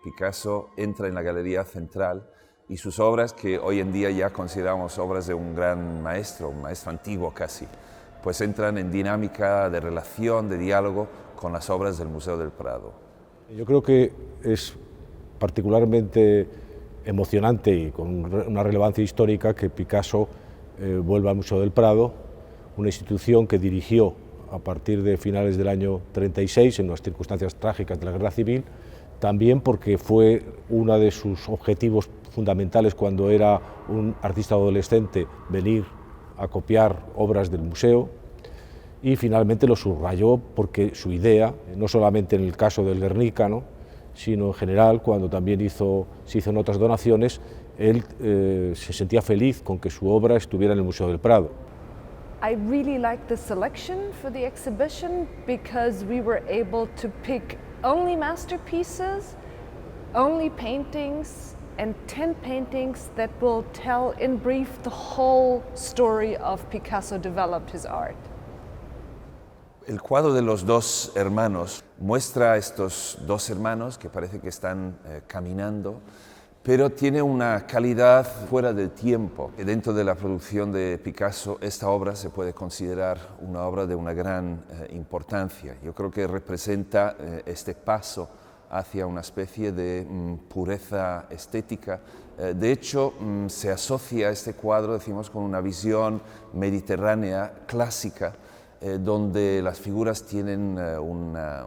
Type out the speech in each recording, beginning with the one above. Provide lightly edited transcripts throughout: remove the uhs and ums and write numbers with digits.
Picasso entra en la Galería Central y sus obras, que hoy en día ya consideramos obras de un gran maestro, un maestro antiguo casi, pues entran en dinámica de relación, de diálogo con las obras del Museo del Prado. Yo creo que es particularmente emocionante y con una relevancia histórica que Picasso vuelva al Museo del Prado, una institución que dirigió a partir de finales del año 36 en unas circunstancias trágicas de la Guerra Civil, también porque fue uno de sus objetivos fundamentales cuando era un artista adolescente, venir a copiar obras del museo, y finalmente lo subrayó porque su idea, no solamente en el caso del Guernica, ¿no?, sino en general, cuando también se hizo en otras donaciones, él se sentía feliz con que su obra estuviera en el Museo del Prado. I really like the selection for the exhibition because we were able to pick only masterpieces, only paintings, and 10 paintings that will tell in brief the whole story of Picasso developed his art. El cuadro de los dos hermanos muestra a estos dos hermanos que parece que están caminando, pero tiene una calidad fuera del tiempo. Dentro de la producción de Picasso, esta obra se puede considerar una obra de una gran importancia. Yo creo que representa este paso hacia una especie de pureza estética. De hecho, se asocia este cuadro, decimos, con una visión mediterránea clásica, donde las figuras tienen una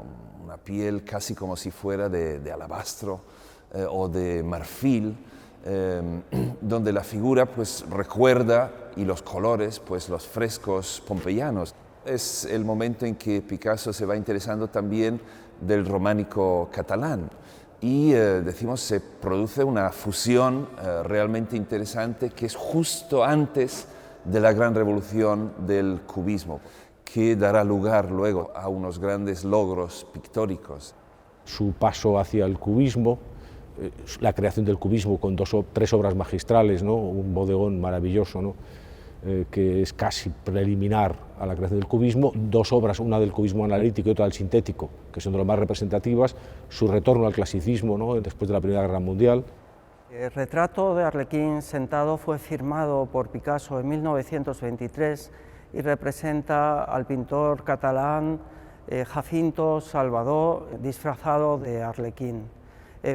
piel casi como si fuera de alabastro o de marfil, donde la figura pues recuerda, y los colores, pues los frescos pompeyanos. Es el momento en que Picasso se va interesando también del románico catalán y decimos se produce una fusión realmente interesante que es justo antes de la gran revolución del cubismo, que dará lugar luego a unos grandes logros pictóricos. Su paso hacia el cubismo, la creación del cubismo con tres obras magistrales, ¿no?, un bodegón maravilloso, ¿no?, que es casi preliminar a la creación del cubismo, dos obras, una del cubismo analítico y otra del sintético, que son de las más representativas, su retorno al clasicismo, ¿no?, después de la Primera Guerra Mundial. El retrato de Arlequín sentado fue firmado por Picasso en 1923 y representa al pintor catalán Jacinto Salvador disfrazado de Arlequín.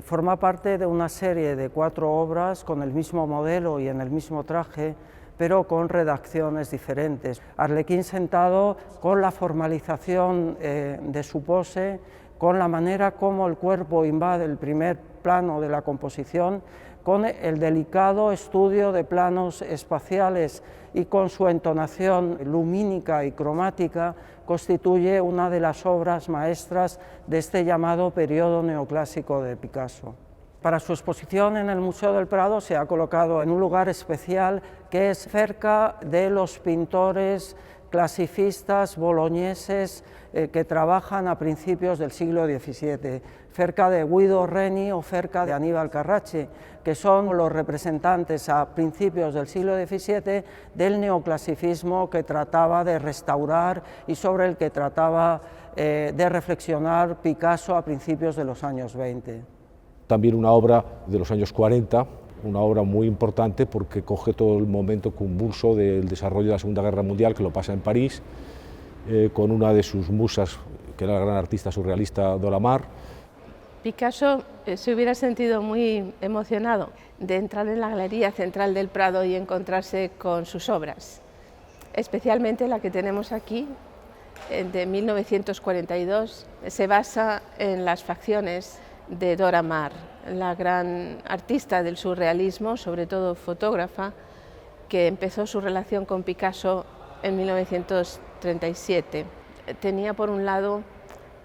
Forma parte de una serie de 4 obras con el mismo modelo y en el mismo traje, pero con redacciones diferentes. Arlequín sentado con la formalización de su pose, con la manera como el cuerpo invade el primer plano de la composición, con el delicado estudio de planos espaciales y con su entonación lumínica y cromática, constituye una de las obras maestras de este llamado periodo neoclásico de Picasso. Para su exposición en el Museo del Prado se ha colocado en un lugar especial que es cerca de los pintores clasicistas boloñeses que trabajan a principios del siglo XVII, cerca de Guido Reni o cerca de Aníbal Carracci, que son los representantes a principios del siglo XVII del neoclasicismo que trataba de restaurar y sobre el que trataba de reflexionar Picasso a principios de los años 20. También una obra de los años 40, una obra muy importante porque coge todo el momento convulso del desarrollo de la Segunda Guerra Mundial, que lo pasa en París, con una de sus musas, que era la gran artista surrealista Dora Maar. Picasso se hubiera sentido muy emocionado de entrar en la Galería Central del Prado y encontrarse con sus obras, especialmente la que tenemos aquí, de 1942, se basa en las facciones de Dora Maar, la gran artista del surrealismo, sobre todo fotógrafa, que empezó su relación con Picasso en 1937. Tenía por un lado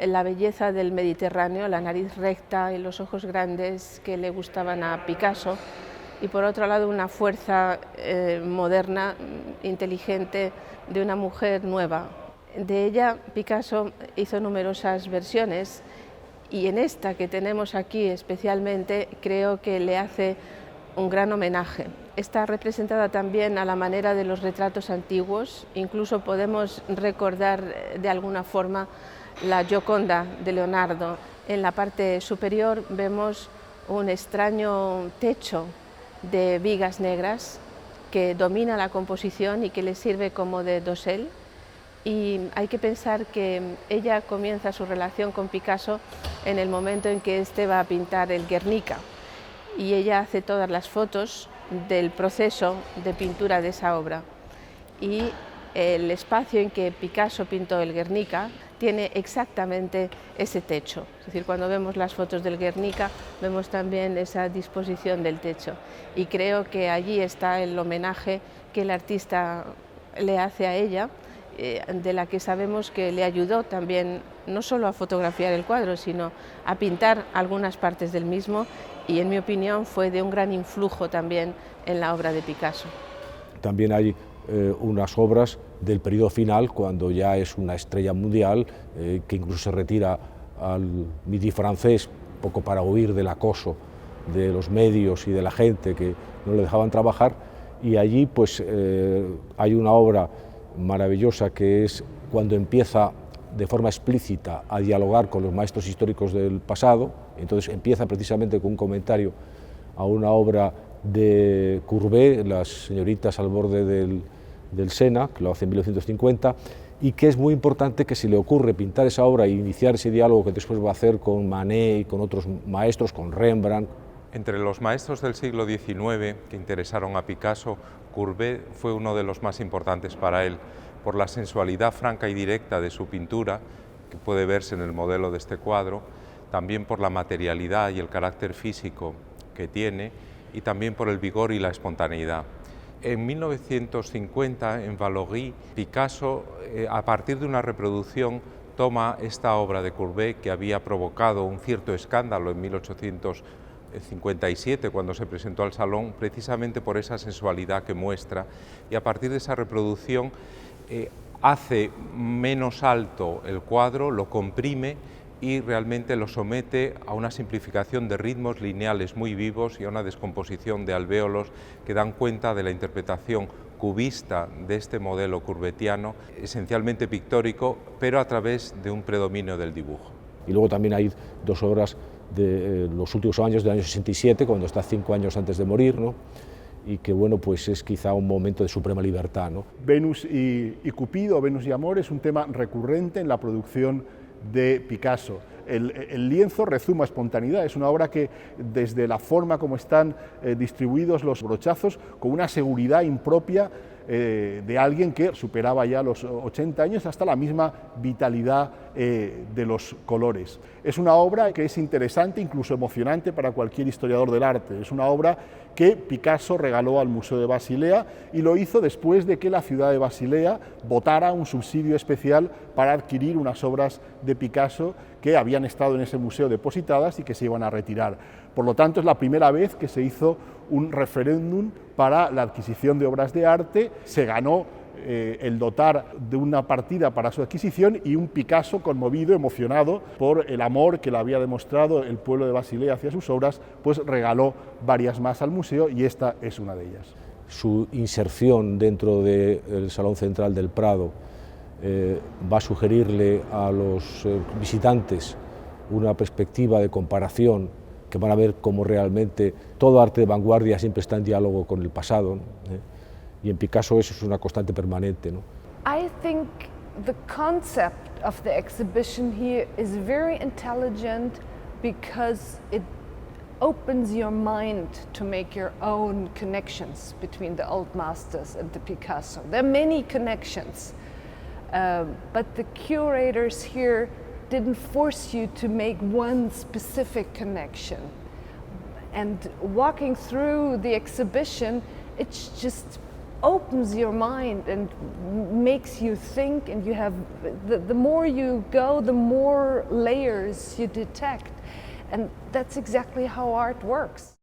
la belleza del Mediterráneo, la nariz recta y los ojos grandes que le gustaban a Picasso, y por otro lado una fuerza moderna, inteligente, de una mujer nueva. De ella Picasso hizo numerosas versiones, y en esta que tenemos aquí especialmente creo que le hace un gran homenaje. Está representada también a la manera de los retratos antiguos, incluso podemos recordar de alguna forma la Gioconda de Leonardo. En la parte superior vemos un extraño techo de vigas negras que domina la composición y que le sirve como de dosel. Y hay que pensar que ella comienza su relación con Picasso en el momento en que éste va a pintar el Guernica, y ella hace todas las fotos del proceso de pintura de esa obra. Y el espacio en que Picasso pintó el Guernica tiene exactamente ese techo. Es decir, cuando vemos las fotos del Guernica vemos también esa disposición del techo, y creo que allí está el homenaje que el artista le hace a ella, de la que sabemos que le ayudó también no solo a fotografiar el cuadro, sino a pintar algunas partes del mismo, y en mi opinión fue de un gran influjo también en la obra de Picasso. También hay unas obras del periodo final, cuando ya es una estrella mundial, que incluso se retira al Midi francés, poco para huir del acoso de los medios y de la gente que no le dejaban trabajar, y allí pues hay una obra maravillosa que es cuando empieza de forma explícita a dialogar con los maestros históricos del pasado. Entonces empieza precisamente con un comentario a una obra de Courbet, Las señoritas al borde del Sena, que lo hace en 1950, y que es muy importante que se le ocurre pintar esa obra e iniciar ese diálogo que después va a hacer con Manet y con otros maestros, con Rembrandt. Entre los maestros del siglo XIX que interesaron a Picasso, Courbet fue uno de los más importantes para él, por la sensualidad franca y directa de su pintura, que puede verse en el modelo de este cuadro, también por la materialidad y el carácter físico que tiene, y también por el vigor y la espontaneidad. En 1950, en Valory, Picasso, a partir de una reproducción, toma esta obra de Courbet, que había provocado un cierto escándalo en 1857, cuando se presentó al Salón, precisamente por esa sensualidad que muestra, y a partir de esa reproducción hace menos alto el cuadro, lo comprime y realmente lo somete a una simplificación de ritmos lineales muy vivos y a una descomposición de alvéolos que dan cuenta de la interpretación cubista de este modelo courbetiano, esencialmente pictórico, pero a través de un predominio del dibujo. Y luego también hay dos obras de los últimos años, del año 67, cuando está 5 años antes de morir, ¿no? Y que bueno, pues es quizá un momento de suprema libertad, ¿no? Venus y Cupido, Venus y Amor, es un tema recurrente en la producción de Picasso. El lienzo rezuma espontaneidad, es una obra que desde la forma como están distribuidos los brochazos, con una seguridad impropia de alguien que superaba ya los 80 años, hasta la misma vitalidad de los colores. Es una obra que es interesante, incluso emocionante para cualquier historiador del arte. Es una obra que Picasso regaló al Museo de Basilea, y lo hizo después de que la ciudad de Basilea votara un subsidio especial para adquirir unas obras de Picasso que habían estado en ese museo depositadas y que se iban a retirar. Por lo tanto, es la primera vez que se hizo un referéndum para la adquisición de obras de arte. Se ganó el dotar de una partida para su adquisición, y un Picasso conmovido, emocionado por el amor que le había demostrado el pueblo de Basilea hacia sus obras, pues regaló varias más al museo, y esta es una de ellas. Su inserción dentro del Salón Central del Prado va a sugerirle a los visitantes una perspectiva de comparación, que van a ver cómo realmente todo arte de vanguardia siempre está en diálogo con el pasado, ¿no? Y en Picasso eso es una constante permanente, ¿no? I think the concept of the exhibition here is very intelligent, because it opens your mind to make your own connections between the old masters and the Picasso. There are many connections, but the curators here didn't force you to make one specific connection. And walking through the exhibition, it's just opens your mind and makes you think, and you have the more you go, the more layers you detect, and that's exactly how art works.